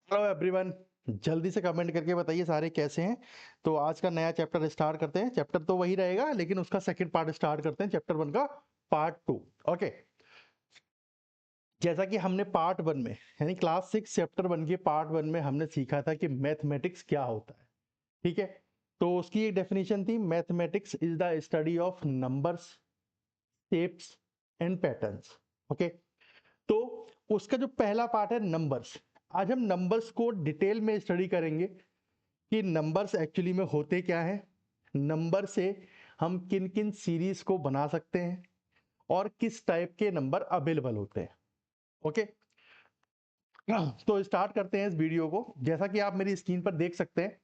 Hello everyone, जल्दी से comment करके बताइए सारे कैसे हैं। तो आज का नया चैप्टर स्टार्ट करते हैं। चैप्टर तो वही रहेगा लेकिन उसका सेकंड पार्ट स्टार्ट करते हैं, चैप्टर 1 का पार्ट 2। ओके, जैसा कि हमने पार्ट 1 में यानी क्लास 6 चैप्टर 1 के पार्ट 1 में हमने सीखा था कि मैथमेटिक्स क्या होता है। ठीक है, तो उसकी एक डेफिनेशन थी, mathematics is the study of numbers, shapes and patterns. Okay, तो उसका जो पहला पार्ट है नंबर्स, आज हम नंबर्स को डिटेल में स्टडी करेंगे कि नंबर्स एक्चुअली में होते क्या है, नंबर से हम किन किन सीरीज को बना सकते हैं और किस टाइप के नंबर अवेलेबल होते हैं। ओके, तो स्टार्ट करते हैं इस वीडियो को। जैसा कि आप मेरी स्क्रीन पर देख सकते हैं,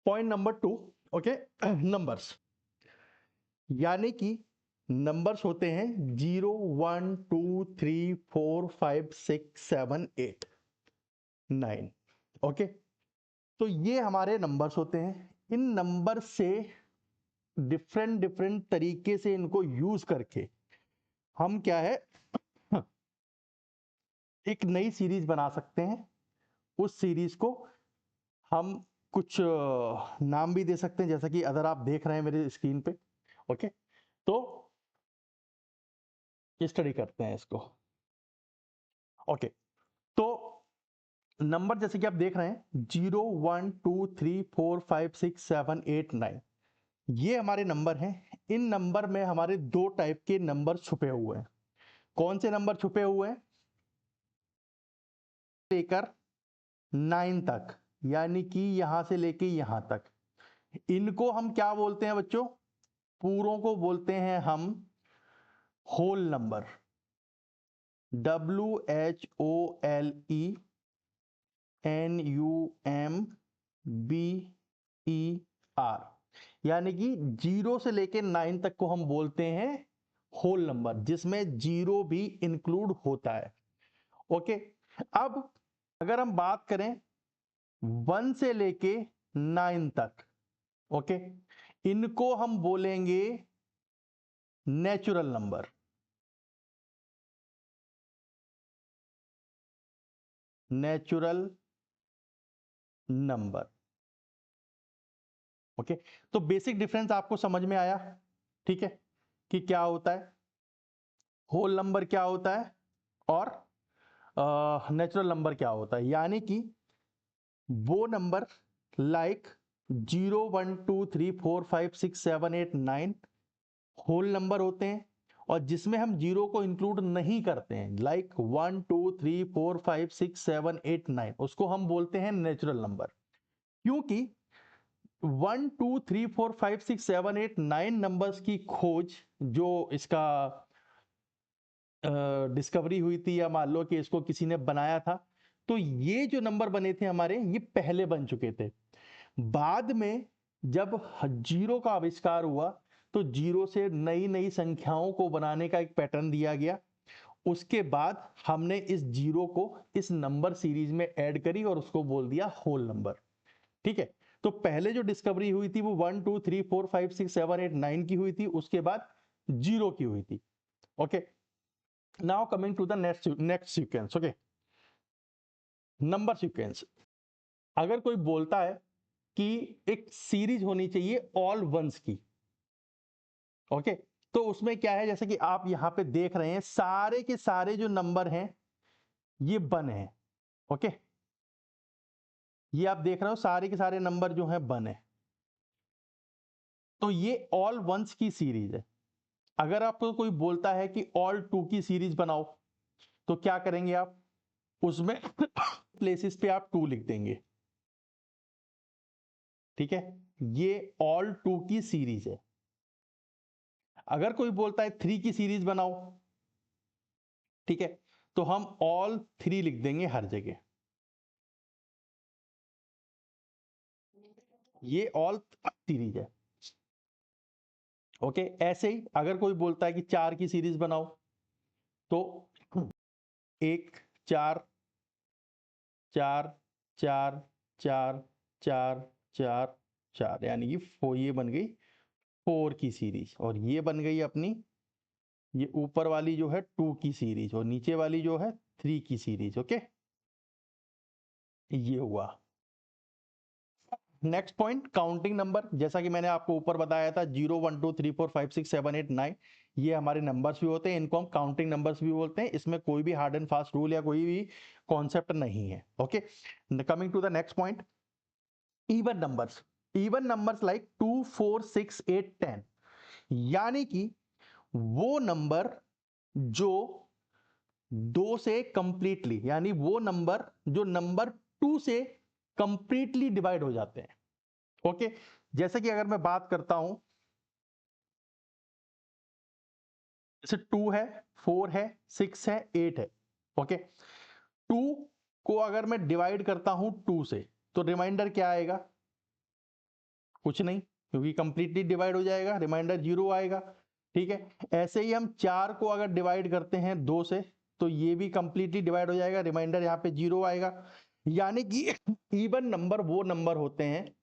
पॉइंट नंबर 2। ओके, नंबर्स यानी कि नंबर्स होते हैं 0 1 2 3 4 5 6 7 8 9। ओके, तो ये हमारे नंबर्स होते हैं। इन नंबर से डिफरेंट डिफरेंट तरीके से इनको यूज करके हम क्या है एक नई सीरीज बना सकते हैं। उस सीरीज को हम कुछ नाम भी दे सकते हैं, जैसा कि अगर आप देख रहे हैं मेरे स्क्रीन पे। ओके, तो स्टडी करते हैं इसको। ओके, तो नंबर जैसे कि आप देख रहे हैं 0 1 2 3 4 5 6 7 8 9, ये हमारे नंबर हैं। इन नंबर में हमारे दो टाइप के नंबर छुपे हुए हैं। कौन से नंबर छुपे हुए हैं? लेकर 9 तक, यानी कि यहां से लेके यहां तक, इनको हम क्या बोलते हैं बच्चों? पूरों को बोलते हैं हम होल नंबर। WHOLENUMBER, यानी कि 0 से लेके 9 तक को हम बोलते हैं होल नंबर, जिसमें जीरो भी इंक्लूड होता है। ओके, अब अगर हम बात करें 1 से लेके 9 तक, ओके, इनको हम बोलेंगे natural number. Natural number. Okay, तो बेसिक डिफरेंस आपको समझ में आया, ठीक है, कि क्या होता है होल नंबर, क्या होता है, और नेचुरल नंबर क्या होता है। यानी कि वो नंबर लाइक 0 1 2 3 4 5 6 7 8 9 होल नंबर होते हैं, और जिसमें हम जीरो को इंक्लूड नहीं करते हैं, लाइक 1 2 3 4 5 6 7 8 9, उसको हम बोलते हैं नेचुरल नंबर। क्योंकि 1 2 3 4 5 6 7 8 9 नंबर्स की खोज, जो इसका डिस्कवरी हुई थी, या मान लो कि इसको किसी ने बनाया था, तो ये जो नंबर बने थे हमारे, ये पहले बन चुके थे। बाद में जब जीरो का आविष्कार हुआ, तो जीरो से नई नई संख्याओं को बनाने का एक पैटर्न दिया गया। उसके बाद हमने इस जीरो को इस नंबर सीरीज में ऐड करी और उसको बोल दिया होल नंबर। ठीक है, तो पहले जो डिस्कवरी हुई थी वो 1 2 3 4 5 6 7 8 9 की हुई थी, उसके बाद जीरो की हुई थी। Okay, now coming to the next sequence. Okay, number sequence. अगर कोई बोलता है कि एक सीरीज होनी चाहिए ऑल वंस की, ओके, तो उसमें क्या है, जैसे कि आप यहां पे देख रहे हैं, सारे के सारे जो नंबर हैं ये वन है। ओके, ये आप देख रहे हो सारे के सारे नंबर जो हैं वन है, तो ये ऑल वंस की सीरीज है। अगर आपको कोई बोलता है कि ऑल टू की सीरीज बनाओ, तो क्या करेंगे आप? उसमें प्लेसेस पे आप टू लिख देंगे। ठीक है, ये ऑल टू की सीरीज है। अगर कोई बोलता है थ्री की सीरीज बनाओ, ठीक है, तो हम ऑल थ्री लिख देंगे हर जगह। ये ऑल सीरीज है। ओके, ऐसे ही अगर कोई बोलता है कि चार की सीरीज बनाओ, तो एक, चार, चार, चार, चार, चार, चार, चार, यानी कि ये बन गई फोर की सीरीज, और ये बन गई अपनी, ये ऊपर वाली जो है टू की सीरीज, और नीचे वाली जो है थ्री की सीरीज। ओके, ये हुआ। Next point, counting number. जैसा कि मैंने आपको ऊपर बताया था 0 1 2 3 4 5 6 7 8 9, ये हमारे नंबर्स भी होते हैं, इनको हम काउंटिंग नंबर्स भी बोलते हैं। इसमें कोई भी हार्ड एंड फास्ट रूल या कोई भी कॉन्सेप्ट नहीं है। Okay, coming to the next point, even numbers. Even numbers like 2 4 6 8 10, यानी कि वो नंबर जो 2 से कंप्लीटली, यानी वो नंबर जो नंबर 2 से कंप्लीटली डिवाइड हो जाते हैं। ओके, जैसे कि अगर मैं बात करता हूं, जैसे 2 है, 4 है, 6 है, 8 है। ओके, 2 को अगर मैं डिवाइड करता हूं 2 से, तो रिमाइंडर क्या आएगा? कुछ नहीं, क्योंकि कंप्लीटली डिवाइड हो जाएगा, रिमाइंडर 0 आएगा। ठीक है, ऐसे ही हम 4 को अगर डिवाइड करते हैं 2 से, तो ये भी कंप्लीटली डिवाइड हो जाएगा, रिमाइंडर यहाँ पे 0 आएगा। यानी कि इवन नंबर वो नंबर होते हैं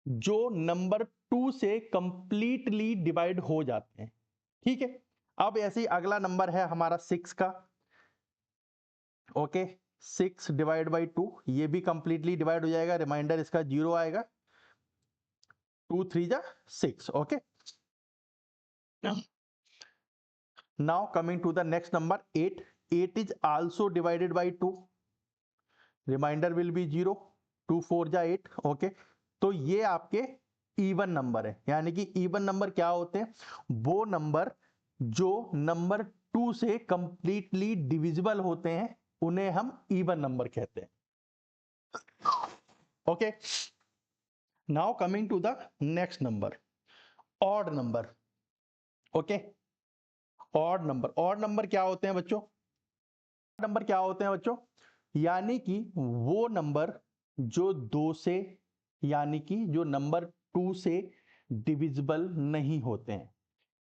जो नंबर 2 से कंप्लीटली डिवाइड हो जाते हैं। ठीक है, अब ऐसे ही अगला नंबर है हमारा 6 का। ओके, 6 डिवाइड बाई 2, ये भी कंप्लीटली डिवाइड हो जाएगा, रिमाइंडर इसका 0 आएगा। 2 3 जा 6। Okay, now coming to the next number 8. 8 is also divided by 2, reminder will be 0। 2 4 जा 8। ओके, तो ये आपके इवन नंबर है। यानी कि इवन नंबर क्या होते हैं? वो नंबर जो नंबर 2 से कंप्लीटली डिविजिबल होते हैं, उन्हें हम इवन नंबर कहते हैं। Okay, now coming to the next number, odd number. Okay, odd number. Odd number क्या होते हैं बच्चों? नंबर क्या होते हैं बच्चों? यानी कि वो नंबर जो 2 से, यानी कि जो नंबर 2 से डिविजिबल नहीं होते हैं।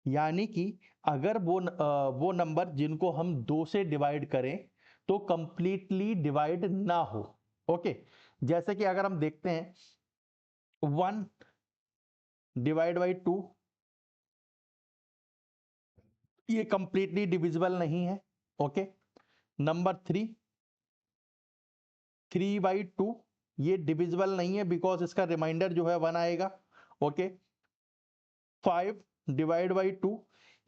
यानी कि अगर वो नंबर जिनको हम 2 से डिवाइड करें तो कंप्लीटली डिवाइड ना हो। ओके, जैसे कि अगर हम देखते हैं 1 डिवाइड बाई 2, ये कंप्लीटली डिविजिबल नहीं है। ओके, नंबर 3 बाई 2, ये डिविजिबल नहीं है बिकॉज इसका रिमाइंडर जो है 1 आएगा। ओके, 5 डिवाइड बाई 2,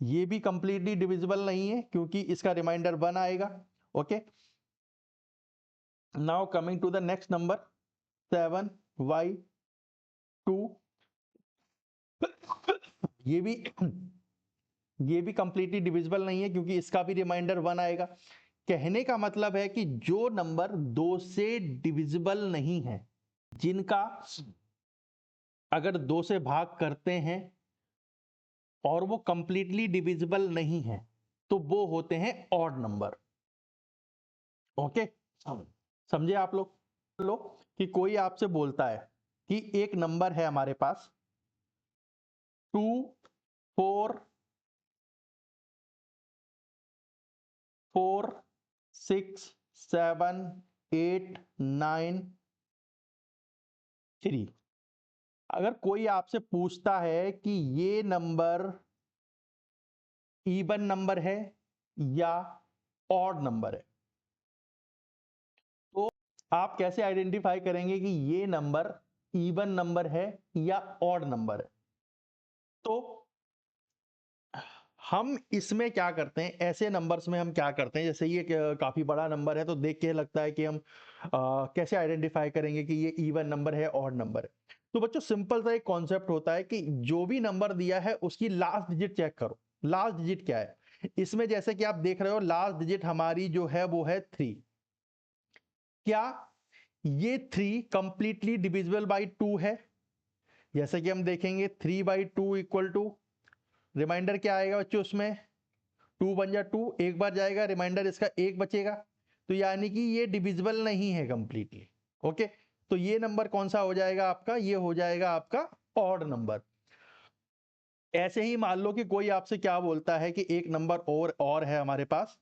ये भी कंप्लीटली डिविजिबल नहीं है क्योंकि इसका रिमाइंडर 1 आएगा। Okay, now coming to the next number 7 by 2, ये भी ये भी कंप्लीटली डिविजिबल नहीं है क्योंकि इसका भी रिमाइंडर 1 आएगा। कहने का मतलब है कि जो नंबर 2 से डिविजिबल नहीं है, जिनका अगर 2 से भाग करते हैं और वो कंप्लीटली डिविजिबल नहीं है, तो वो होते हैं ऑड नंबर। ओके, समझे आप लोग कि कोई आपसे बोलता है कि एक नंबर है हमारे पास 2 4 4 6 7 8 9 3। अगर कोई आपसे पूछता है कि ये नंबर इवन नंबर है या ऑड नंबर है, तो आप कैसे आइडेंटिफाई करेंगे कि ये नंबर इवन नंबर है या ऑड नंबर है? तो हम इसमें क्या करते हैं, ऐसे नंबर्स में हम क्या करते हैं, जैसे ये काफी बड़ा नंबर है तो देख के लगता है कि हम कैसे आइडेंटिफाई करेंगे कि ये इवन नंबर है ऑड नंबर है। तो बच्चों सिंपल सा एक कॉन्सेप्ट होता है कि जो भी नंबर दिया है उसकी लास्ट डिजिट चेक करो, लास्ट डिजिट क्या है। इसमें जैसे कि आप देख रहे हो लास्ट डिजिट हमारी जो है वो है 3। क्या ये 3 कंप्लीटली डिविजिबल बाई 2 है? जैसे कि हम देखेंगे 3 बाई 2 इक्वल टू, रिमाइंडर क्या आएगा बच्चों उसमें? 2 बन जा 2, एक बार जाएगा, रिमाइंडर इसका 1 बचेगा। तो यानी कि ये डिविजिबल नहीं है कंप्लीटली। ओके, तो ये नंबर कौन सा हो जाएगा आपका? ये हो जाएगा आपका ऑड नंबर। ऐसे ही मान लो कि कोई आपसे क्या बोलता है कि एक नंबर और है हमारे पास,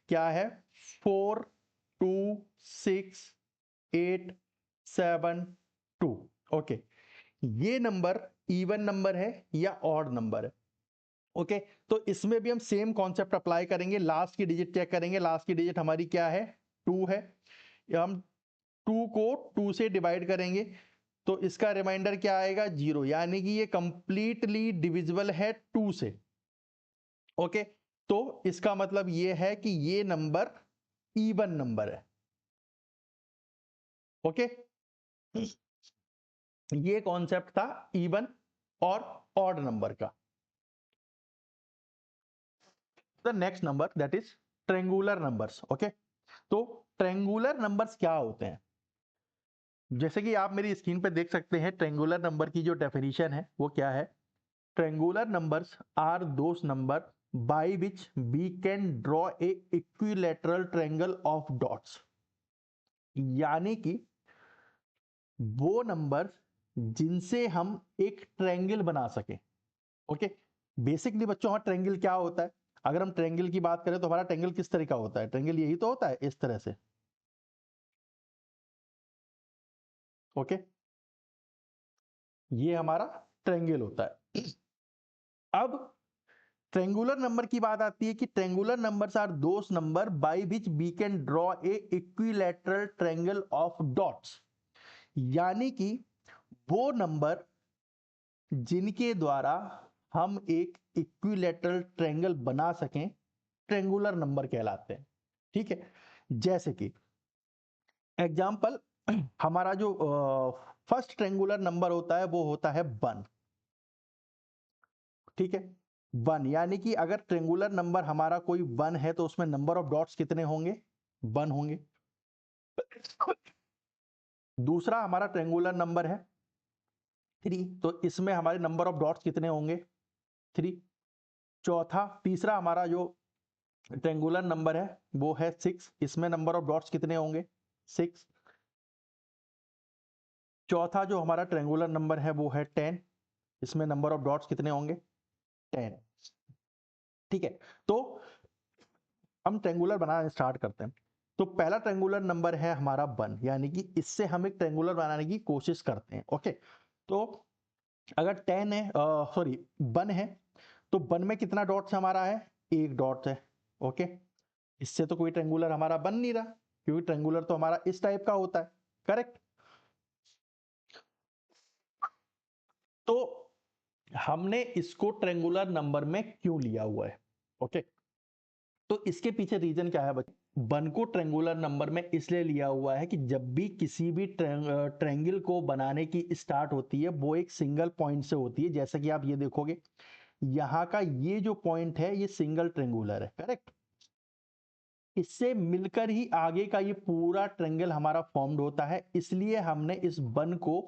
क्या है? 4 2 6 8 7 2। ओके, ये नंबर इवन नंबर है या ऑड नंबर है? ओके, तो इसमें भी हम सेम कॉन्सेप्ट अप्लाई करेंगे, लास्ट की डिजिट चेक करेंगे। लास्ट की डिजिट हमारी क्या है? 2 है। हम 2 को 2 से डिवाइड करेंगे तो इसका रिमाइंडर क्या आएगा 0, यानी कि ये कंप्लीटली डिविजिबल है 2 से। ओके, तो इसका मतलब ये है कि ये नंबर इवन नंबर है। ओके, ये कॉन्सेप्ट था इवन और ऑड नंबर का। The next number that is triangular numbers. Okay, तो ट्रेंगुलर नंबर्स क्या होते हैं? जैसे कि आप मेरी स्क्रीन पे देख सकते हैं, ट्रेंगुलर नंबर की जो डेफिनेशन है वो क्या है? Triangular numbers are those number by which we can draw a equilateral triangle of dots, यानी कि वो नंबर जिनसे हम एक ट्रायंगल बना सके। ओके, बेसिकली बच्चों हमारा ट्रायंगल क्या होता है? अगर हम ट्रायंगल की बात करें तो हमारा ट्रायंगल किस तरह का होता है? ट्रायंगल यही तो होता है, इस तरह से। ओके, ये हमारा ट्रायंगल होता है। अब ट्रेंगुलर नंबर की बात आती है कि triangular numbers are those number by which we can draw a equilateral triangle of dots, यानी कि वो नंबर जिनके द्वारा हम एक इक्विलैटरल ट्रायंगल बना सकें ट्रेंगुलर नंबर कहलाते हैं। ठीक है, जैसे कि एग्जांपल हमारा जो फर्स्ट ट्रेंगुलर नंबर होता है वो होता है 1। ठीक है, 1, यानी कि अगर ट्रेंगुलर नंबर हमारा कोई 1 है तो उसमें नंबर ऑफ डॉट्स कितने होंगे? 1 होंगे। दूसरा हमारा ट्रेंगुलर नंबर है 3, तो इसमें हमारे नंबर ऑफ डॉट्स कितने होंगे? 3। चौथा तीसरा हमारा जो ट्रेंगुलर नंबर है वो है 6, इसमें नंबर ऑफ डॉट्स कितने होंगे? 6। चौथा जो हमारा ट्रेंगुलर नंबर है वो है 10, इसमें नंबर ऑफ डॉट्स कितने होंगे? 10। ठीक है, तो हम ट्रेंगुलर बनाना स्टार्ट करते हैं। तो पहला ट्रेंगुलर नंबर है हमारा 1, यानी कि इससे हम एक ट्रेंगुलर बनाने की कोशिश करते हैं। ओके, तो अगर 10 है, सॉरी 1 है, तो 1 में कितना डॉट्स हमारा है? 1 डॉट है। ओके, इससे तो कोई ट्रेंगुलर हमारा बन नहीं रहा, क्योंकि ट्रेंगुलर तो हमारा इस टाइप का होता है। करेक्ट, तो हमने इसको ट्रेंगुलर नंबर में क्यों लिया हुआ है? ओके, तो इसके पीछे रीजन क्या है बच्चों? 1 को ट्रेंगुलर नंबर में इसलिए लिया हुआ है कि जब भी किसी भी ट्रेंगल को बनाने की स्टार्ट होती है वो एक सिंगल पॉइंट से होती है। जैसा कि आप ये देखोगे, यहाँ का ये जो पॉइंट है ये सिंगल ट्रेंगुलर है। करेक्ट, इससे मिलकर ही आगे का ये पूरा ट्रेंगल हमारा फॉर्म्ड होता है, इसलिए हमने इस 1 को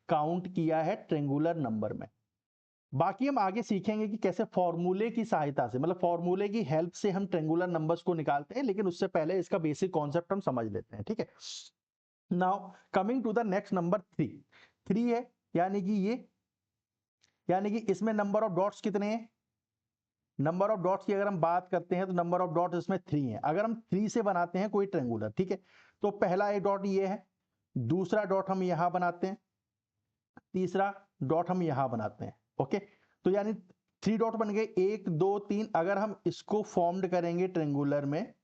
काउंट किया है ट्रेंगुलर नंबर में। बाकी हम आगे सीखेंगे कि कैसे फॉर्मूले की सहायता से, मतलब फॉर्मूले की हेल्प से हम ट्रेंगुलर नंबर्स को निकालते हैं, लेकिन उससे पहले इसका बेसिक कॉन्सेप्ट हम समझ लेते हैं। ठीक है, now coming to the next number 3। 3 है, यानी कि ये, यानी कि इसमें नंबर ऑफ डॉट्स कितने हैं? नंबर ऑफ डॉट्स की अगर हम बात करते हैं तो नंबर ऑफ डॉट्स इसमें 3 है। अगर हम 3 से बनाते हैं कोई ट्रेंगुलर, ठीक है, तो पहला एक डॉट ये है, दूसरा डॉट हम यहां बनाते हैं, तीसरा डॉट हम यहां बनाते हैं। ओके, तो यानी 3 डॉट बन गए, 1 2 3। अगर हम इसको फॉर्म्ड करेंगे ट्रेंगुलर में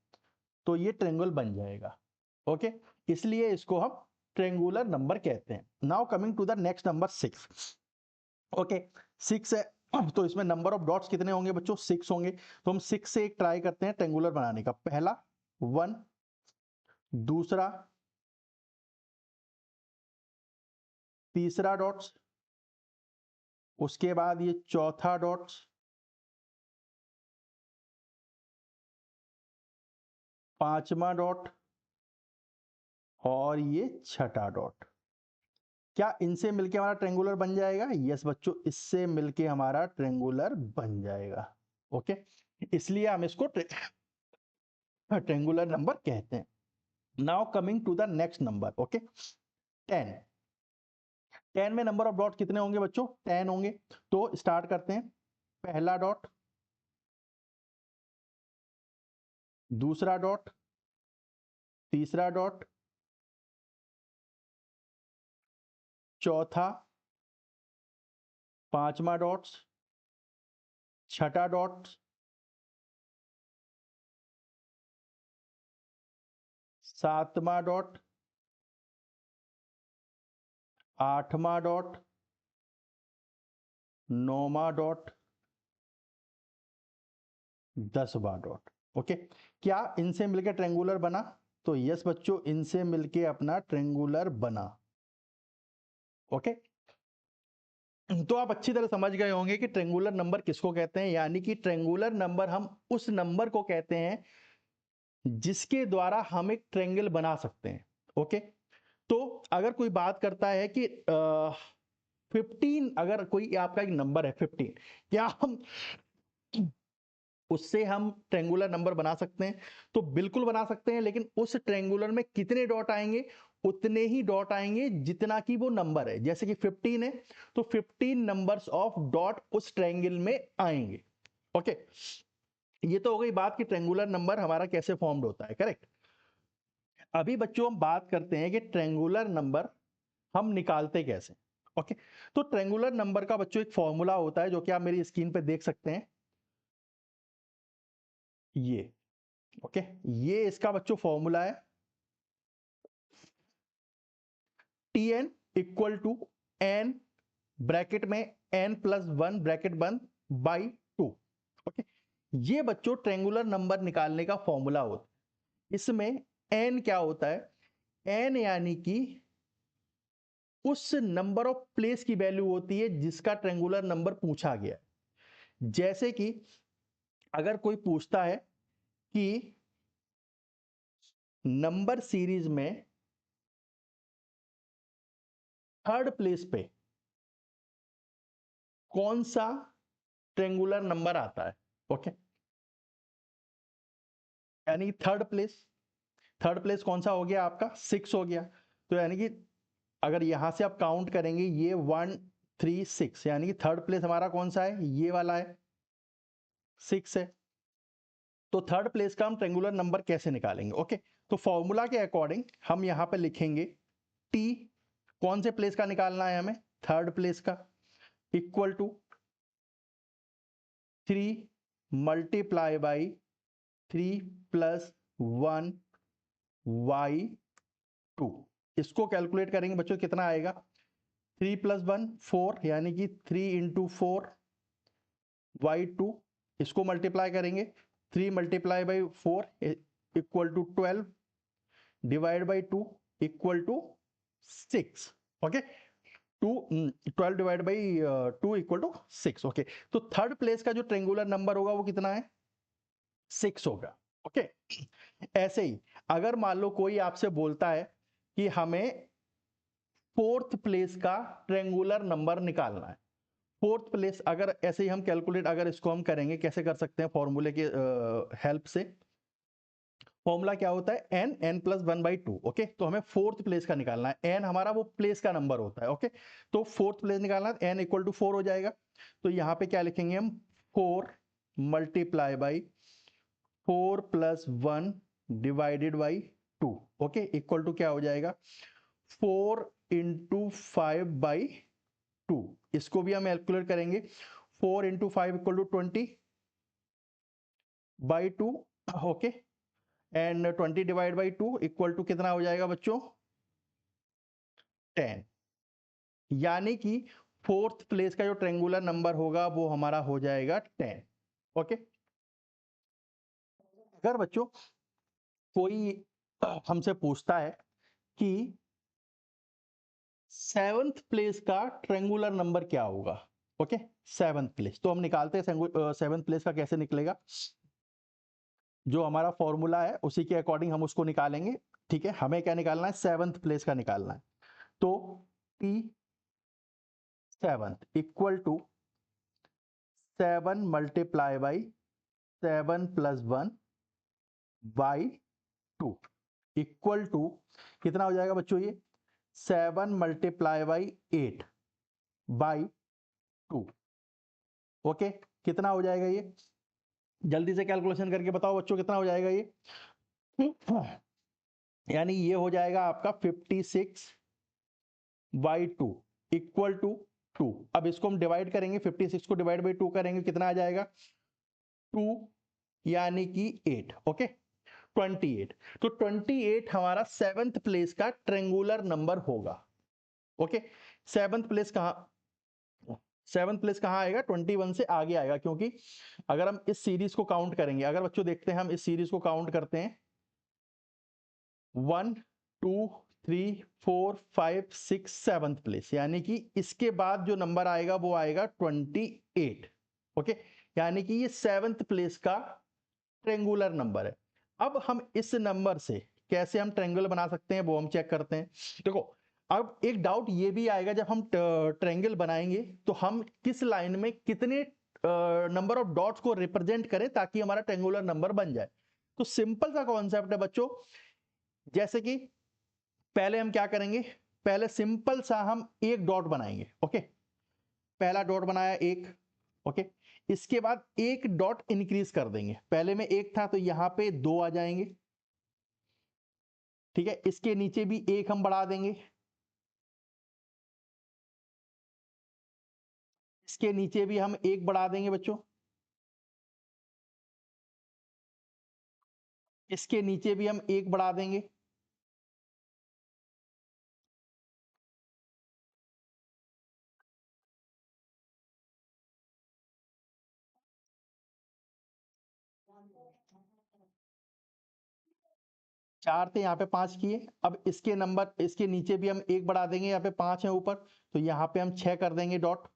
तो ये ट्रेंगल बन जाएगा। ओके, इसलिए इसको हम ट्रेंगुलर नंबर कहते हैं। Now coming to the next number 6। Okay, 6 है, तो इसमें नंबर ऑफ डॉट्स कितने होंगे बच्चों? 6 होंगे। तो हम 6 से एक ट्राई करते हैं ट्रेंगुलर बनाने का। पहला 1, दूसरा, तीसरा डॉट्स, उसके बाद ये चौथा डॉट्स, पांचवा डॉट और ये छठा डॉट। क्या इनसे मिलके हमारा ट्रेंगुलर बन जाएगा? यस बच्चों, इससे मिलके हमारा ट्रेंगुलर बन जाएगा। ओके, इसलिए हम इसको ट्रेंगुलर नंबर कहते हैं। Now coming to the next number. Okay, 10। 10 में नंबर ऑफ डॉट कितने होंगे बच्चों? 10 होंगे। तो स्टार्ट करते हैं। पहला डॉट, दूसरा डॉट, तीसरा डॉट, चौथा, पांचवा डॉट्स, छठा डॉट, सातवां डॉट 8वां डॉट, 9वां डॉट, 10वां डॉट। ओके, क्या इनसे मिलकर ट्रेंगुलर बना? तो यस बच्चों, इनसे मिलके अपना ट्रेंगुलर बना। ओके, तो आप अच्छी तरह समझ गए होंगे कि ट्रेंगुलर नंबर किसको कहते हैं, यानी कि ट्रेंगुलर नंबर हम उस नंबर को कहते हैं जिसके द्वारा हम एक ट्रेंगल बना सकते हैं। ओके, तो अगर कोई बात करता है कि 15, अगर कोई आपका एक नंबर है 15, क्या हम उससे हम ट्रेंगुलर नंबर बना सकते हैं? तो बिल्कुल बना सकते हैं, लेकिन उस ट्रेंगुलर में कितने डॉट आएंगे? उतने ही डॉट आएंगे जितना कि वो नंबर है। जैसे कि 15 है तो 15 नंबर्स ऑफ डॉट उस ट्रायंगल में आएंगे। ओके, ये तो हो गई बात कि ट्रेंगुलर नंबर हमारा कैसे फॉर्म्ड होता है, करेक्ट। अभी बच्चों हम बात करते हैं कि ट्रेंगुलर नंबर हम निकालते कैसे। ओके, तो ट्रेंगुलर नंबर का बच्चों एक फॉर्मूला होता है जो कि आप मेरी स्क्रीन पे देख सकते हैं, ये। ओके, ये इसका बच्चों फॉर्मूला है, Tn equal to n bracket में n+1 ब्रैकेट बंद बाई 2। ओके, ये बच्चों ट्रेंगुलर नंबर निकालने का फॉर्मूला होता है। इसमें n क्या होता है? n यानी कि उस नंबर ऑफ प्लेस की वैल्यू होती है जिसका ट्रेंगुलर नंबर पूछा गया है। जैसे कि अगर कोई पूछता है कि नंबर सीरीज में थर्ड प्लेस पे कौन सा ट्रेंगुलर नंबर आता है? ओके, यानी थर्ड प्लेस कौन सा हो गया आपका? 6 हो गया। तो यानी कि अगर यहां से आप काउंट करेंगे, ये 1 3 6, यानी कि थर्ड प्लेस हमारा कौन सा है? ये वाला है, 6 है। तो थर्ड प्लेस का हम ट्रेंगुलर नंबर कैसे निकालेंगे? ओके, तो फॉर्मूला के अकॉर्डिंग हम यहां पे लिखेंगे टी, कौन से प्लेस का निकालना है हमें? थर्ड प्लेस का, equal to 3 multiply by 3+1 y2। इसको कैलकुलेट करेंगे बच्चों, कितना आएगा? 3+1 4, यानी कि 3 × 4 y2। इसको मल्टीप्लाई करेंगे, 3 multiply by 4 equal to 12 divide by 2 equal to 6। Okay, 12 divide by 2 equal to 6। Okay, तो थर्ड प्लेस का जो ट्रेंगुलर नंबर होगा वो कितना है? 6 होगा। ओके, ऐसे ही अगर मान लो कोई आपसे बोलता है कि हमें फोर्थ प्लेस का ट्रेंगुलर नंबर निकालना है। फोर्थ प्लेस अगर ऐसे ही हम कैलकुलेट, अगर इसको हम करेंगे, कैसे कर सकते हैं? फॉर्मूले के हेल्प से। फॉर्मूला क्या होता है? n+1/2। ओके, तो हमें फोर्थ प्लेस का निकालना है। n हमारा वो प्लेस का नंबर होता है। ओके, तो फोर्थ प्लेस निकालना है, n इक्वल टू 4 हो जाएगा। तो यहां पे क्या लिखेंगे हम? 4 multiply by 4+1 divided by 2। Okay, equal to क्या हो जाएगा? 4 × 5/2। इसको भी हम कैलकुलेट करेंगे, 4 × 5 equal to 20/2। Okay, and 20 divide by 2 equal to कितना हो जाएगा बच्चों? 10। यानी कि फोर्थ प्लेस का जो ट्रेंगुलर नंबर होगा वो हमारा हो जाएगा 10। ओके, अगर बच्चों कोई हमसे पूछता है कि सेवंथ प्लेस का ट्रेंगुलर नंबर क्या होगा? ओके, सेवंथ प्लेस तो हम निकालते हैं। सेवंथ प्लेस का कैसे निकलेगा? जो हमारा फॉर्मूला है उसी के अकॉर्डिंग हम उसको निकालेंगे। ठीक है, हमें क्या निकालना है? सेवंथ प्लेस का निकालना है। तो T seventh equal to 7 multiply by 7+1/2 equal to कितना हो जाएगा बच्चों? ये 7 मल्टीप्लाई बाई 8/2। ओके, कितना हो जाएगा ये? जल्दी से कैलकुलेशन करके बताओ बच्चों, कितना हो जाएगा ये? यानी ये हो जाएगा आपका 56/2 इक्वल टू 2। अब इसको हम डिवाइड करेंगे, 56 को डिवाइड बाई 2 करेंगे, कितना आ जाएगा? 2 यानी कि 8। ओके, 28। तो 28 हमारा सेवंथ प्लेस का ट्रेंगुलर नंबर होगा। ओके, सेवंथ प्लेस कहाँ, सेवंथ प्लेस कहाँ आएगा, 21 से आगे आएगा, क्योंकि अगर हम इस सीरीज को काउंट करेंगे, अगर बच्चों देखते हैं हम इस सीरीज को काउंट करते हैं 1 2 3 4 5 6 सेवंथ प्लेस, यानी कि इसके बाद जो नंबर आएगा वो आएगा 28। ओके, यानी कि ये सेवंथ प्लेस का ट्रेंगुलर नंबर है। अब हम इस नंबर से कैसे हम ट्रेंगल बना सकते हैं वो हम चेक करते हैं। देखो, अब एक डाउट ये भी आएगा, जब हम ट्रेंगल बनाएंगे तो हम किस लाइन में कितने नंबर ऑफ डॉट्स को रिप्रेजेंट करें ताकि हमारा ट्रेंगुलर नंबर बन जाए। तो सिंपल सा कॉन्सेप्ट है बच्चों, जैसे कि पहले हम क्या करेंगे, पहले सिंपल सा हम एक डॉट बनाएंगे। ओके, पहला डॉट बनाया एक। ओके, इसके बाद एक डॉट इंक्रीज कर देंगे, पहले में एक था तो यहां पे दो आ जाएंगे। ठीक है, इसके नीचे भी एक हम बढ़ा देंगे, इसके नीचे भी हम एक बढ़ा देंगे बच्चों, इसके नीचे भी हम एक बढ़ा देंगे, चार थे यहाँ पे पांच किए। अब इसके नंबर, इसके नीचे भी हम एक बढ़ा देंगे, यहाँ पे पांच है ऊपर तो यहाँ पे हम छह कर देंगे डॉट।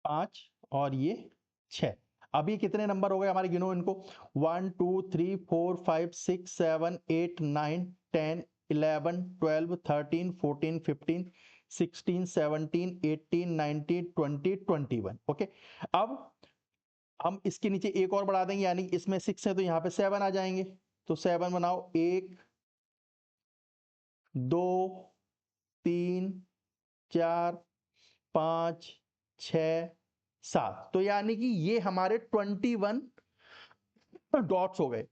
पांच और ये छह। अब ये कितने नंबर हो गए हमारे, गिनो इनको, 1 2 3 4 5 6 7 8 9 10 11 12 13 14 15 16 17 18 19 20 21। ओके, अब हम इसके नीचे एक और बढ़ा देंगे, यानी इसमें सिक्स है तो यहाँ पे सेवन आ जाएंगे। तो सेवन बनाओ, एक दो तीन चार पांच छ सात, तो यानी कि ये हमारे 21 डॉट्स हो गए।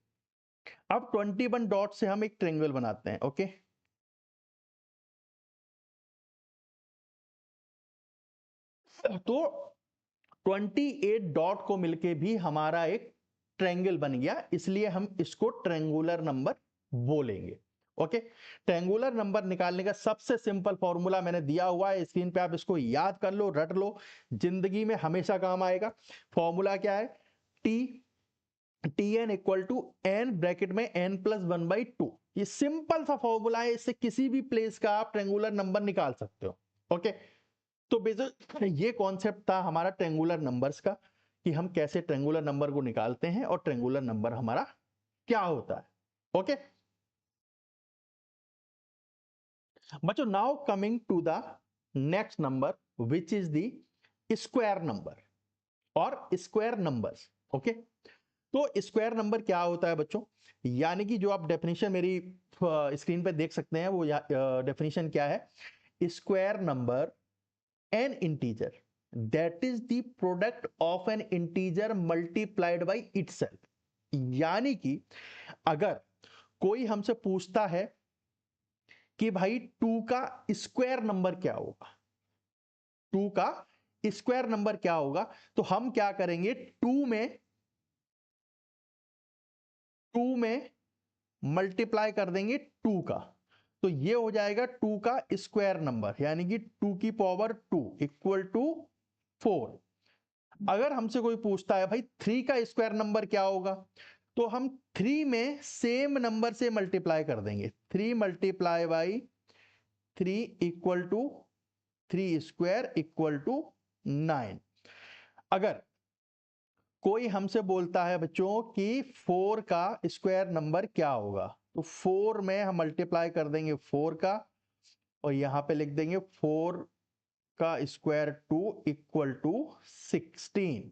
अब 21 डॉट से हम एक ट्रेंगल बनाते हैं। ओके, तो 28 डॉट को मिलके भी हमारा एक ट्रेंगल बन गया, इसलिए हम इसको ट्रेंगुलर नंबर बोलेंगे। ओके, ट्रेंगुलर नंबर निकालने का सबसे सिंपल फॉर्मूला मैंने दिया हुआ है स्क्रीन पे, आप इसको याद कर लो, रट लो, जिंदगी में हमेशा काम आएगा। फॉर्मूला क्या है, T T n equal to n, bracket में n plus one by two. ये सिंपल सा फॉर्मूला है, इससे किसी भी प्लेस का आप ट्रेंगुलर नंबर निकाल सकते हो। ओके, तो बेसिक ये कॉन्सेप्ट था हमारा ट्रेंगुलर नंबर्स का, कि हम कैसे ट्रेंगुलर नंबर को निकालते हैं और ट्रेंगुलर नंबर हमारा क्या होता है। ओके बच्चों, now coming to the next number which is the square number और स्क्वायर नंबर्स। ओके, तो स्क्वायर नंबर क्या होता है बच्चों, यानी कि जो आप डेफिनेशन मेरी स्क्रीन पे देख सकते हैं, वो डेफिनेशन क्या है, square number N integer that is the product of N integer multiplied by itself. यानी कि अगर कोई हमसे पूछता है कि भाई टू का स्क्वायर नंबर क्या होगा, टू का स्क्वायर नंबर क्या होगा, तो हम क्या करेंगे, टू में मल्टीप्लाई कर देंगे टू का, तो ये हो जाएगा टू का स्क्वायर नंबर, यानी कि टू की power two equal to four. अगर हमसे कोई पूछता है भाई थ्री का स्क्वायर नंबर क्या होगा, तो हम थ्री में सेम नंबर से मल्टीप्लाई कर देंगे, three multiply by three equal to three square equal to nine. अगर कोई हमसे बोलता है बच्चों कि फोर का स्क्वायर नंबर क्या होगा, तो फोर में हम मल्टीप्लाई कर देंगे फोर का, और यहां पे लिख देंगे फोर का स्क्वायर टू इक्वल टू 16।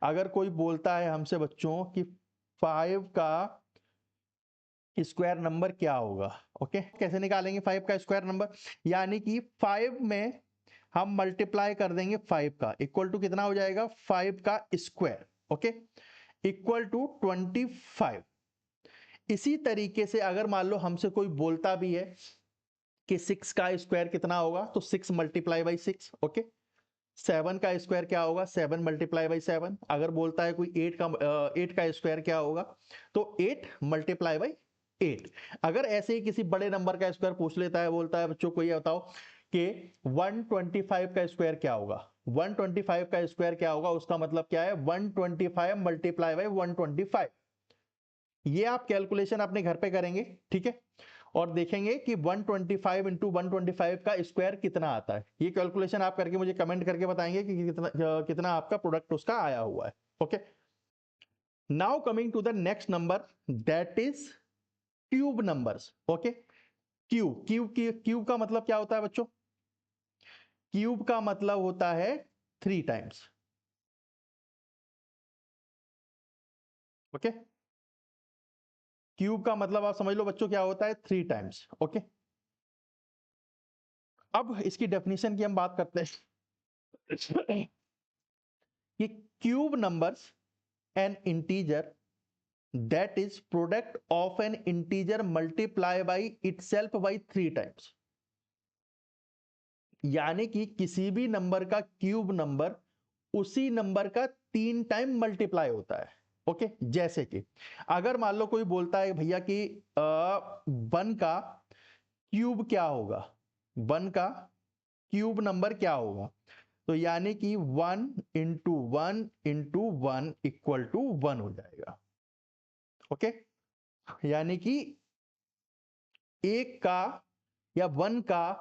अगर कोई बोलता है हमसे बच्चों कि फाइव का स्क्वायर नंबर क्या होगा, ओके, कैसे निकालेंगे फाइव का स्क्वायर नंबर, यानी कि फाइव में हम मल्टीप्लाई कर देंगे फाइव का, इक्वल टू कितना हो जाएगा, फाइव का स्क्वायर, ओके, इक्वल टू 25। इसी तरीके से अगर मान लो हमसे कोई बोलता भी है कि सिक्स का स्क्वायर कितना होगा, तो six multiply by six. Okay, 7 का स्क्वायर क्या होगा, 7 मल्टीप्लाई बाई 7। अगर बोलता है कोई 8 का स्क्वायर क्या होगा, तो 8 मल्टीप्लाई बाई 8। अगर ऐसे ही किसी बड़े नंबर का स्क्वायर पूछ लेता है, बोलता है बच्चों को ये बताओ कि 125 का स्क्वायर क्या होगा, 125 का स्क्वायर क्या होगा, उसका मतलब क्या है 125 मल्टीप्लाई बाई 125। ये आप कैलकुलेशन अपने घर पे करेंगे, ठीक है, और देखेंगे कि 125 इंटू 125 का स्क्वायर कितना आता है। ये कैलकुलेशन आप करके मुझे कमेंट करके बताएंगे कि कितना आपका प्रोडक्ट उसका आया हुआ है। Okay, now coming to the next number, that is cube numbers. Okay, cube का मतलब क्या होता है बच्चों, क्यूब का मतलब होता है 3 टाइम्स। ओके, क्यूब का मतलब आप समझ लो बच्चों क्या होता है, 3 टाइम्स। ओके, अब इसकी डेफिनेशन की हम बात करते हैं कि cube numbers N integer that is product of an integer multiply by itself by 3 times। यानी कि किसी भी नंबर का क्यूब नंबर उसी नंबर का 3 टाइम मल्टीप्लाई होता है। ओके, जैसे कि अगर मान लो कोई बोलता है भैया कि 1 का क्यूब क्या होगा, 1 का क्यूब नंबर क्या होगा, तो यानी कि 1 इंटू 1 इंटू 1 इक्वल टू 1 हो जाएगा। ओके, यानी कि एक का या 1 का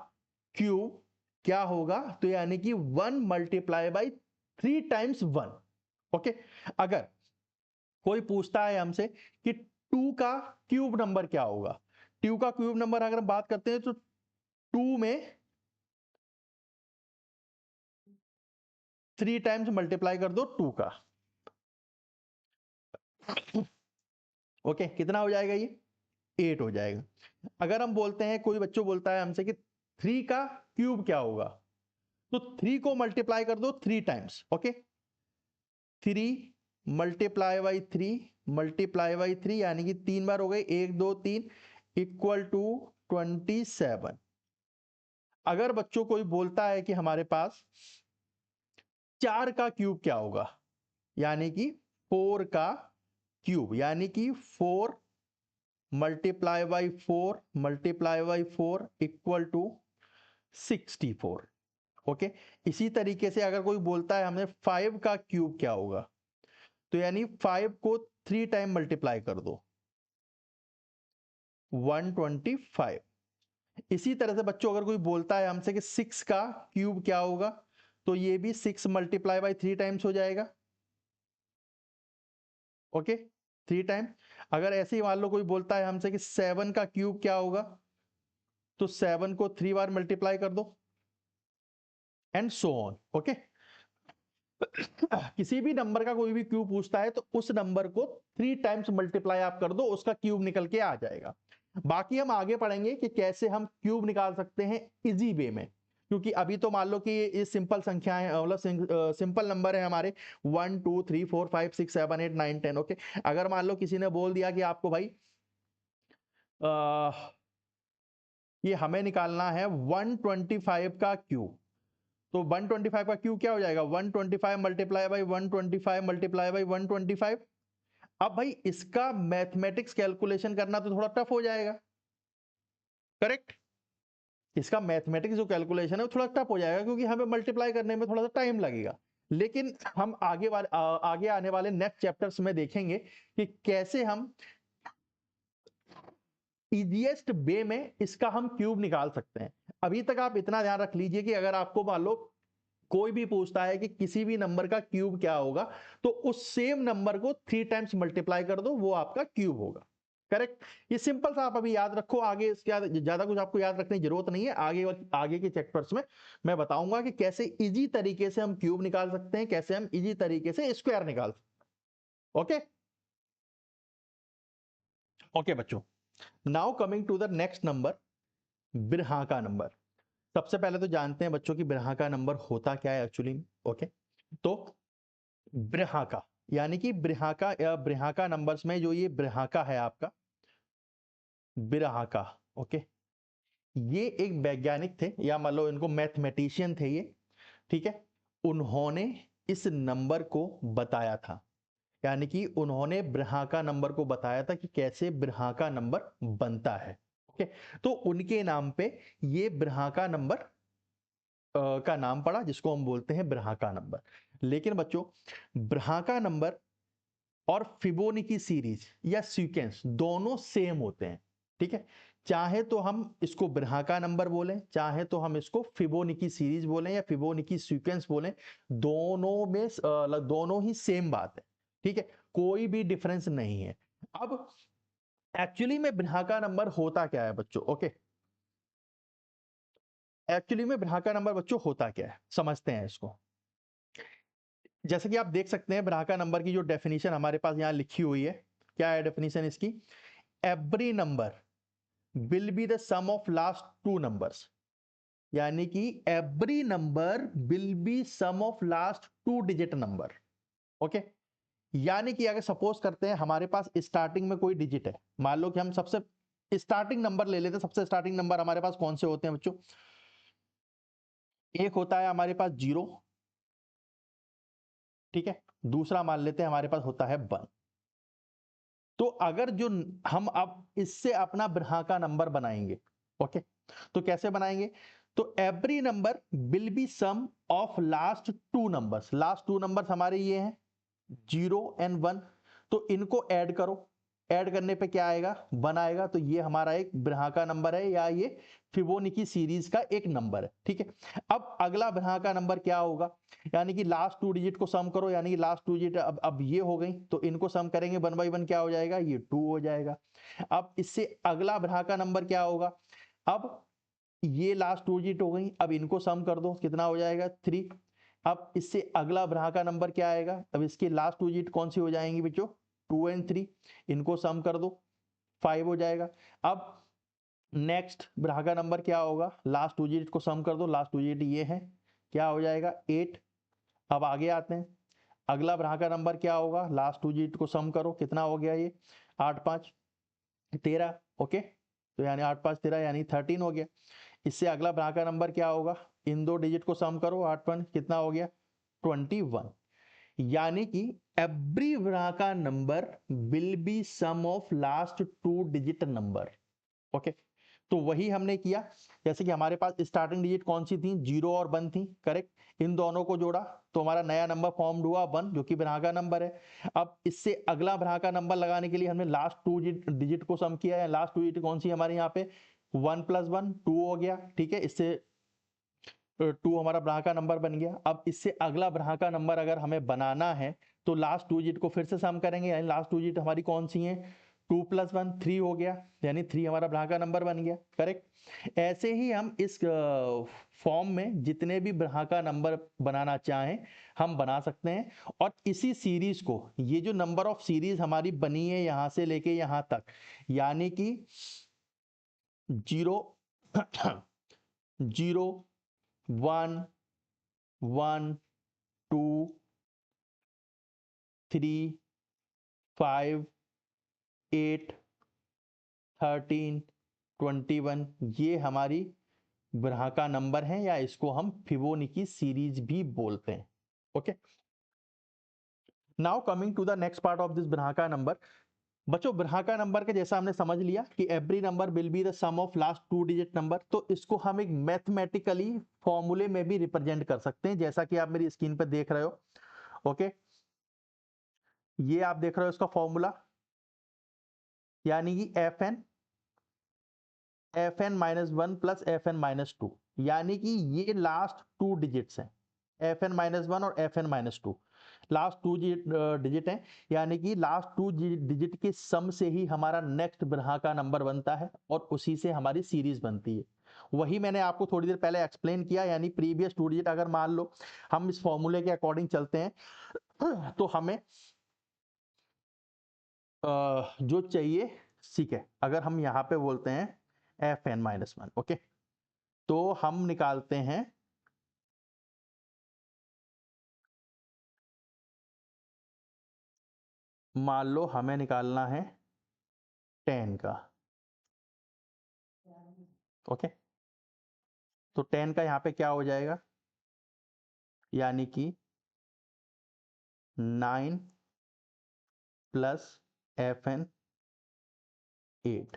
क्यूब क्या होगा, तो यानी कि 1 मल्टीप्लाई बाई 3 टाइम्स 1। ओके, अगर कोई पूछता है हमसे कि 2 का क्यूब नंबर क्या होगा, 2 का क्यूब नंबर अगर हम बात करते हैं तो 2 में 3 टाइम्स मल्टीप्लाई कर दो 2 का। ओके, कितना हो जाएगा ये, 8 हो जाएगा। अगर हम बोलते हैं, कोई बच्चों बोलता है हमसे कि 3 का क्यूब क्या होगा, तो 3 को मल्टीप्लाई कर दो 3 times. Okay, 3 multiply by 3 multiply by 3 यानी कि 3 बार हो गए, 1 2 3 इक्वल टू 27। अगर बच्चों कोई बोलता है कि हमारे पास 4 का क्यूब क्या होगा, यानी कि 4 का क्यूब, यानी कि 4 multiply by 4 multiply by 4 equal to 64। Okay, इसी तरीके से अगर कोई बोलता है हमें 5 का क्यूब क्या होगा, तो यानी 5 को 3 टाइम मल्टीप्लाई कर दो 125। इसी तरह से बच्चों अगर कोई बोलता है हमसे कि 6 का क्यूब क्या होगा, तो ये भी 6 मल्टीप्लाई बाई 3 टाइम्स हो जाएगा। Okay, 3 time. अगर ऐसे ही मान लो कोई बोलता है हमसे कि 7 का क्यूब क्या होगा, तो 7 को 3 बार मल्टीप्लाई कर दो एंड सो ऑन। ओके, किसी भी नंबर का कोई भी क्यूब पूछता है तो उस नंबर को 3 टाइम्स मल्टीप्लाई आप कर दो, उसका क्यूब निकल के आ जाएगा। बाकी हम आगे पढ़ेंगे कि कैसे हम क्यूब निकाल सकते हैं इजी वे में, क्योंकि अभी तो मान लो कि ये सिंपल संख्याएं मतलब सिंपल नंबर है हमारे 1 2 3 4 5 6 7 8 9 10। ओके, अगर मान लो किसी ने बोल दिया कि आपको भाई ये हमें निकालना है 125 का क्यूब, तो 125 का क्यूब क्या हो जाएगा, 125 मल्टीप्लाई बाई 125 मल्टीप्लाई बाई 125। अब भाई इसका मैथमेटिक्स कैलकुलेशन करना तो थोड़ा टफ हो जाएगा, करेक्ट। इसका मैथमेटिक्स जो कैलकुलेशन है वो थोड़ा टफ हो जाएगा, क्योंकि हमें मल्टीप्लाई करने में थोड़ा सा टाइम लगेगा। लेकिन हम आगे आने वाले नेक्स्ट चैप्टर्स में देखेंगे कि कैसे हम इजीएस्ट वे में इसका हम क्यूब निकाल सकते हैं। अभी तक आप इतना ध्यान रख लीजिए कि अगर आपको मान लो कोई भी पूछता है कि किसी भी नंबर का क्यूब क्या होगा, तो उस सेम नंबर को 3 टाइम्स मल्टीप्लाई कर दो, वो आपका क्यूब होगा, करेक्ट। ये सिंपल सा आप अभी याद रखो, आगे इसके ज्यादा कुछ आपको याद रखने की जरूरत नहीं है। आगे के चैप्टर्स में मैं बताऊंगा कि कैसे इजी तरीके से हम क्यूब निकाल सकते हैं, कैसे हम इजी तरीके से स्क्वायर निकाल सकते हैं। ओके, ओके बच्चों, now coming to the next number, बिरहा नंबर। सबसे पहले तो जानते हैं बच्चों की बिरहा नंबर होता क्या है एक्चुअली में। ओके, तो ब्रहाका यानी कि ब्रहाका नंबर्स में जो ये ब्रहाका है आपका, ब्रहाका। ओके, ये एक वैज्ञानिक थे, या मान लो इनको मैथमेटिशियन थे ये, ठीक है। उन्होंने इस नंबर को बताया था, यानी कि उन्होंने ब्रहाका नंबर को बताया था कि कैसे ब्रहाका नंबर बनता है। ओके, तो उनके नाम पे ये ब्रहाका नंबर का नाम पड़ा, जिसको हम बोलते हैं ब्रहाका नंबर। लेकिन बच्चों, ब्रहाका नंबर और फिबोनाची सीरीज या सीक्वेंस दोनों सेम होते हैं, ठीक है। चाहे तो हम इसको ब्रहाका नंबर बोलें, चाहे तो हम इसको फिबोनाची सीरीज बोलें या फिबोनाची सीक्वेंस बोलें, दोनों में दोनों ही सेम बात है, ठीक है, कोई भी डिफरेंस नहीं है। अब एक्चुअली में ब्रहाका नंबर होता क्या है बच्चों? ओके, एक्चुअली में ब्रहाका नंबर बच्चों होता क्या है, समझते हैं इसको। जैसे कि आप देख सकते हैं ब्रहाका नंबर की जो डेफिनेशन हमारे पास यहाँ लिखी हुई है, क्या है डेफिनेशन इसकी? Every number will be the sum of last two numbers, यानी कि every number will be sum of last two digit number. Okay, यानी कि अगर सपोज करते हैं हमारे पास स्टार्टिंग में कोई डिजिट है, मान लो कि हम सबसे स्टार्टिंग नंबर ले लेते हैं। सबसे स्टार्टिंग नंबर हमारे पास कौन से होते हैं बच्चों? एक होता है हमारे पास 0, ठीक है, दूसरा मान लेते हैं हमारे पास होता है 1। तो अगर जो हम अब इससे अपना ब्रहाका नंबर बनाएंगे, ओके, तो कैसे बनाएंगे? तो every number will be sum of last two numbers. Last two numbers हमारे ये हैं 0 एंड 1, तो इनको ऐड करो। ऐड करने पे क्या आएगा? 1 आएगा। तो ये हमारा एक ब्रहाका नंबर है, या ये फिबोनाची सीरीज का एक नंबर है, ठीक है। अब अगला ब्रहाका नंबर क्या होगा? यानी कि लास्ट टू डिजिट को सम करो, यानी कि लास्ट टू डिजिट अब ये हो गई, तो इनको सम करेंगे 1 बाई 1 क्या हो जाएगा? ये 2 हो जाएगा। अब इससे अगला ब्रहाका नंबर क्या होगा? अब ये लास्ट टू डिजिट हो गई, अब इनको सम कर दो, कितना हो जाएगा? 3। अब इससे अगला ब्रहाका नंबर क्या आएगा? अब इसकी लास्ट टू डिजिट कौन सी हो जाएंगी बच्चों? 2 एंड 3, इनको सम कर दो, 5 हो जाएगा। अब नेक्स्ट ब्रहाका नंबर क्या होगा? लास्ट टू डिजिट को सम कर दो, लास्ट टू डिजिट ये है, क्या हो जाएगा? 8। अब आगे आते हैं, अगला ब्रहाका नंबर क्या होगा? लास्ट टू डिजिट को सम करो, कितना हो गया ये? 8 5 13। ओके, तो यानी 8 5 13 यानी 13 हो गया। इससे अगला ब्रहाका नंबर क्या होगा? इन दो डिजिट को सम करो, 8 5 कितना हो गया? 21। यानी कि एवरी ब्रहाका number will be sum of last two digit number. Okay, तो वही हमने किया। जैसे कि हमारे पास स्टार्टिंग डिजिट कौन सी थी? 0 और 1 थी, करेक्ट। इन दोनों को जोड़ा तो हमारा नया नंबर फॉर्म हुआ 1, जो कि ब्रहाका नंबर है। अब इससे अगला ब्रहाका नंबर लगाने के लिए हमने लास्ट टू डिजिट को सम किया है। लास्ट टू डिजिट कौन सी हमारे यहाँ पे? 1 + 1 2 हो गया, ठीक है। इससे 2 हमारा ब्रहाका नंबर बन गया। अब इससे अगला ब्रहाका नंबर अगर हमें बनाना है तो लास्ट टू डिजिट को फिर से सम करेंगे, यानी लास्ट टू डिजिट हमारी कौन सी है? 2 + 1 3 हो गया, यानी 3 हमारा ब्रहाका नंबर बन गया, करेक्ट। ऐसे ही हम इस फॉर्म में जितने भी ब्रहाका नंबर बनाना चाहें हम बना सकते हैं। और इसी सीरीज को, ये जो नंबर ऑफ सीरीज हमारी बनी है यहां से लेके यहां तक, यानी कि 0 0 1 1 2 3 5 8 13 21, ये हमारी ब्रहाका नंबर है, या इसको हम फिबोनाची सीरीज भी बोलते हैं। Okay, now coming to the next part of this ब्रहाका नंबर। बच्चों, ब्रहाका नंबर के जैसा हमने समझ लिया कि every number will be the sum of last two digit number, तो इसको हम एक मैथमेटिकली फॉर्मूले में भी रिप्रेजेंट कर सकते हैं, जैसा कि आप मेरी स्क्रीन पर देख रहे हो। ओके, ये आप देख रहे हो इसका फॉर्मूला, यानी कि fn-1 प्लस fn-2, यानी कि ये लास्ट टू डिजिट्स हैं, fn-1 और fn-2 लास्ट टू डिजिट हैं, यानी कि लास्ट टू डिजिट के सम से ही हमारा नेक्स्ट ब्रहाका नंबर बनता है और उसी से हमारी सीरीज बनती है। वही मैंने आपको थोड़ी देर पहले एक्सप्लेन किया, यानी प्रीवियस टू डिजिट अगर मान लो हम इस फॉर्मूले के अकॉर्डिंग चलते हैं तो हमें जो चाहिए, ठीक है, अगर हम यहाँ पे बोलते हैं fn-1, ओके, तो हम निकालते हैं, मान लो हमें निकालना है 10 का, ओके, तो 10 का यहाँ पे क्या हो जाएगा? यानी कि 9 प्लस FN 8।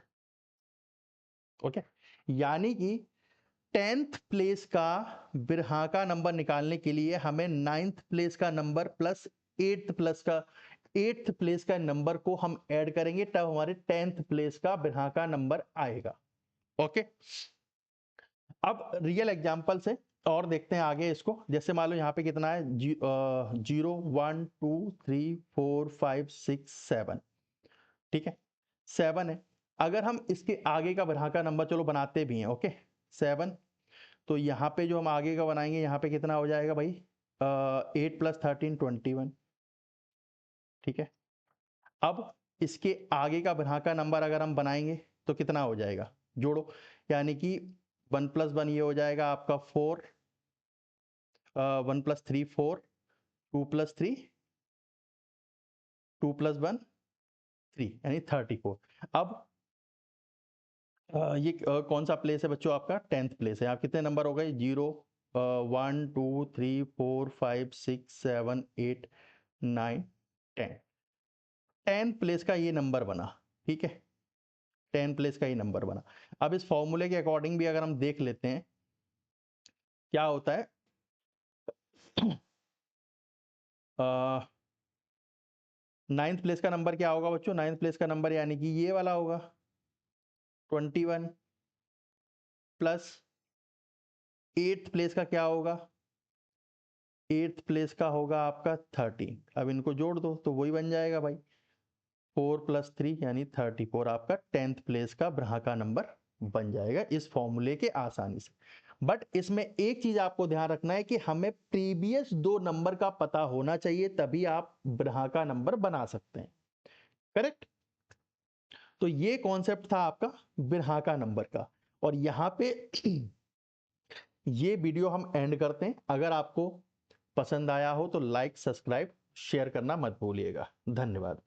ओके, यानी कि 10th प्लेस का बिरहा का नंबर निकालने के लिए हमें 9th प्लेस का नंबर प्लस 8th प्लेस का नंबर को हम ऐड करेंगे, तब हमारे 10th प्लेस का बिरहा का नंबर आएगा। ओके, अब रियल एग्जांपल से और देखते हैं आगे इसको। जैसे मान लो यहाँ पे कितना है, 0 1 2 3 4 5 6 7, ठीक है 7 है। अगर हम इसके आगे का बिरहा का नंबर चलो बनाते भी हैं, ओके 7, तो यहाँ पे जो हम आगे का बनाएंगे यहाँ पे कितना हो जाएगा भाई, 8 प्लस 13 21, ठीक है। अब इसके आगे का बिरहा का नंबर अगर हम बनाएंगे तो कितना हो जाएगा, जोड़ो, यानी कि 1 प्लस 1 ये हो जाएगा आपका 4, 1 प्लस 3 4, 2 प्लस 3 2 प्लस 1 3, यानी 34। अब ये कौन सा प्लेस है बच्चों, आपका 10th प्लेस है। आप कितने नंबर हो गए, 0 1 2 3 4 5 6 7 8 9 10, 10 प्लेस का ये नंबर बना, ठीक है 10 प्लेस का ये नंबर बना। अब इस फॉर्मूले के अकॉर्डिंग भी अगर हम देख लेते हैं क्या होता है, 9th प्लेस का नंबर क्या होगा बच्चों, 9th प्लेस का नंबर यानी कि ये वाला होगा 21, प्लस 8th प्लेस का क्या होगा, 8th प्लेस का होगा आपका 13। अब इनको जोड़ दो तो वही बन जाएगा भाई, 4 प्लस 3 यानी 34 आपका 10th प्लेस का बिरहा का नंबर बन जाएगा इस फॉर्मूले के आसानी से। बट इसमें एक चीज आपको ध्यान रखना है कि हमें प्रीवियस 2 नंबर का पता होना चाहिए, तभी आप बिरहा का नंबर बना सकते हैं, करेक्ट। तो ये कॉन्सेप्ट था आपका बिरहा का नंबर का, और यहाँ पे ये वीडियो हम एंड करते हैं। अगर आपको पसंद आया हो तो लाइक सब्सक्राइब शेयर करना मत भूलिएगा। धन्यवाद।